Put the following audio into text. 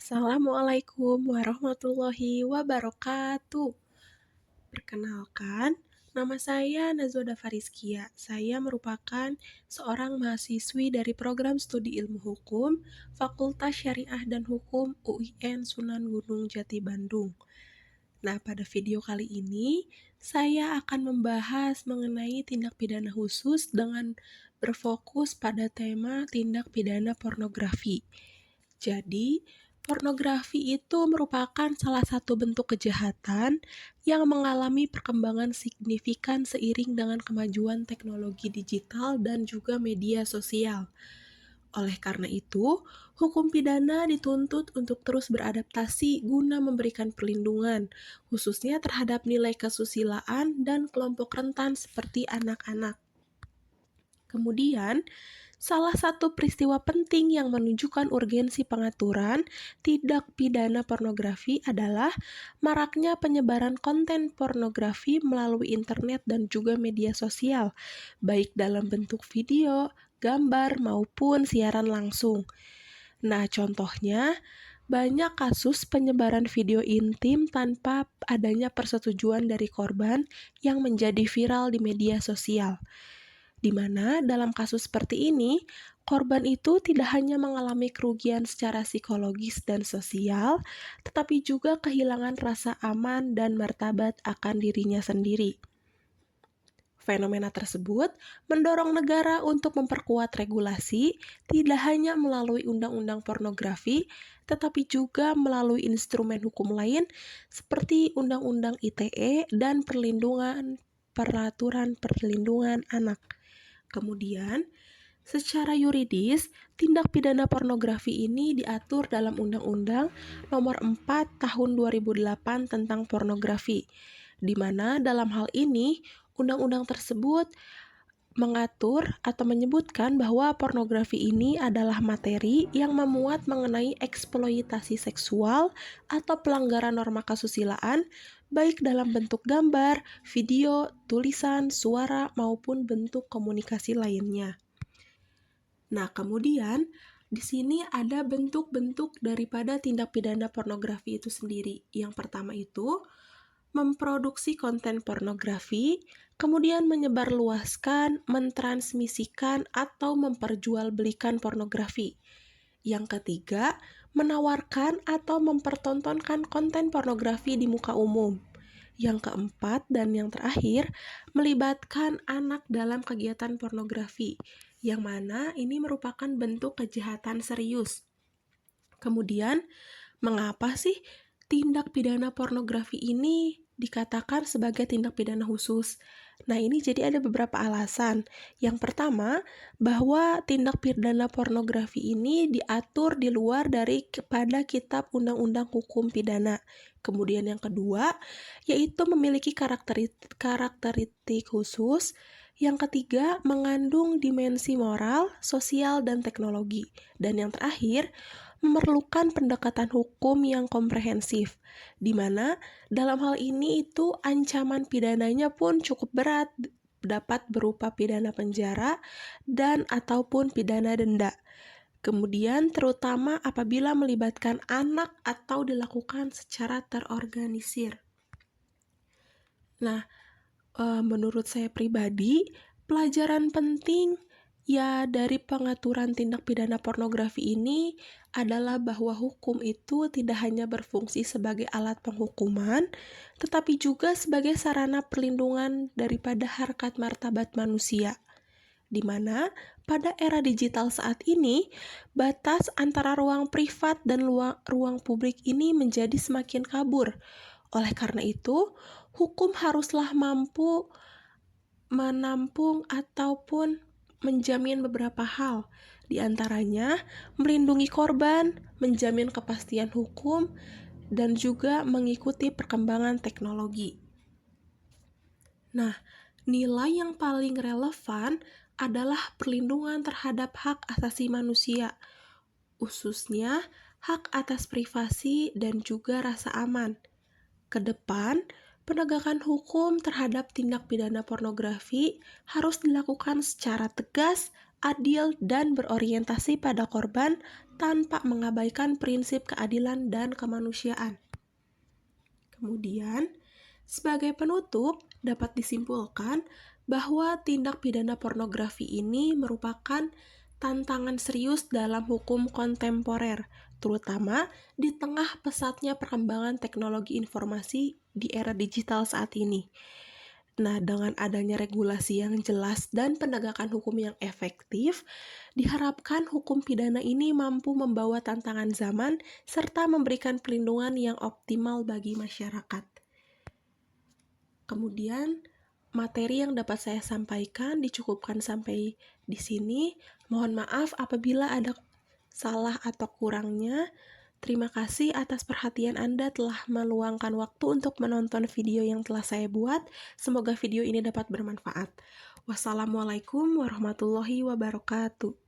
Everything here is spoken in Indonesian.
Assalamualaikum warahmatullahi wabarakatuh. Perkenalkan, nama saya Nazoda Fariskia. Saya merupakan seorang mahasiswi dari program studi ilmu hukum, Fakultas Syariah dan Hukum UIN Sunan Gunung Jati Bandung. Nah, pada video kali ini, saya akan membahas mengenai tindak pidana khusus dengan berfokus pada tema tindak pidana pornografi. Jadi, pornografi itu merupakan salah satu bentuk kejahatan yang mengalami perkembangan signifikan seiring dengan kemajuan teknologi digital dan juga media sosial. Oleh karena itu, hukum pidana dituntut untuk terus beradaptasi guna memberikan perlindungan, khususnya terhadap nilai kesusilaan dan kelompok rentan seperti anak-anak. Kemudian, salah satu peristiwa penting yang menunjukkan urgensi pengaturan tindak pidana pornografi adalah maraknya penyebaran konten pornografi melalui internet dan juga media sosial, baik dalam bentuk video, gambar, maupun siaran langsung. Nah, contohnya, banyak kasus penyebaran video intim tanpa adanya persetujuan dari korban yang menjadi viral di media sosial. Di mana dalam kasus seperti ini, korban itu tidak hanya mengalami kerugian secara psikologis dan sosial, tetapi juga kehilangan rasa aman dan martabat akan dirinya sendiri. Fenomena tersebut mendorong negara untuk memperkuat regulasi, tidak hanya melalui undang-undang pornografi, tetapi juga melalui instrumen hukum lain seperti Undang-Undang ITE dan Peraturan Perlindungan Anak. Kemudian, secara yuridis, tindak pidana pornografi ini diatur dalam Undang-Undang Nomor 4 Tahun 2008 tentang pornografi, di mana dalam hal ini, undang-undang tersebut mengatur atau menyebutkan bahwa pornografi ini adalah materi yang memuat mengenai eksploitasi seksual atau pelanggaran norma kesusilaan, baik dalam bentuk gambar, video, tulisan, suara, maupun bentuk komunikasi lainnya. Nah, kemudian di sini ada bentuk-bentuk daripada tindak pidana pornografi itu sendiri. Yang pertama itu memproduksi konten pornografi, kemudian menyebarluaskan, mentransmisikan, atau memperjualbelikan pornografi. Yang ketiga, menawarkan atau mempertontonkan konten pornografi di muka umum. Yang keempat dan yang terakhir, melibatkan anak dalam kegiatan pornografi, yang mana ini merupakan bentuk kejahatan serius. Kemudian, mengapa sih tindak pidana pornografi ini dikatakan sebagai tindak pidana khusus? Nah, ini jadi ada beberapa alasan. Yang pertama, bahwa tindak pidana pornografi ini diatur di luar dari pada Kitab Undang-Undang Hukum Pidana. Kemudian yang kedua, yaitu memiliki karakteristik khusus. Yang ketiga, mengandung dimensi moral, sosial, dan teknologi. Dan yang terakhir, memerlukan pendekatan hukum yang komprehensif, di mana dalam hal ini itu ancaman pidananya pun cukup berat, dapat berupa pidana penjara dan ataupun pidana denda. Kemudian terutama apabila melibatkan anak atau dilakukan secara terorganisir. Nah, menurut saya pribadi, pelajaran penting ya dari pengaturan tindak pidana pornografi ini adalah bahwa hukum itu tidak hanya berfungsi sebagai alat penghukuman, tetapi juga sebagai sarana perlindungan daripada harkat martabat manusia. Di mana pada era digital saat ini, batas antara ruang privat dan ruang publik ini menjadi semakin kabur. Oleh karena itu, hukum haruslah mampu menampung ataupun menjamin beberapa hal, di antaranya melindungi korban, menjamin kepastian hukum, dan juga mengikuti perkembangan teknologi. Nah, nilai yang paling relevan adalah perlindungan terhadap hak asasi manusia, khususnya hak atas privasi dan juga rasa aman. Kedepan, penegakan hukum terhadap tindak pidana pornografi harus dilakukan secara tegas adil, dan berorientasi pada korban tanpa mengabaikan prinsip keadilan dan kemanusiaan. Kemudian, sebagai penutup, dapat disimpulkan bahwa tindak pidana pornografi ini merupakan tantangan serius dalam hukum kontemporer, terutama di tengah pesatnya perkembangan teknologi informasi di era digital saat ini. Nah, dengan adanya regulasi yang jelas dan penegakan hukum yang efektif, diharapkan hukum pidana ini mampu membawa tantangan zaman serta memberikan perlindungan yang optimal bagi masyarakat. Kemudian, materi yang dapat saya sampaikan dicukupkan sampai di sini. Mohon maaf apabila ada salah atau kurangnya. Terima kasih atas perhatian Anda telah meluangkan waktu untuk menonton video yang telah saya buat. Semoga video ini dapat bermanfaat. Wassalamualaikum warahmatullahi wabarakatuh.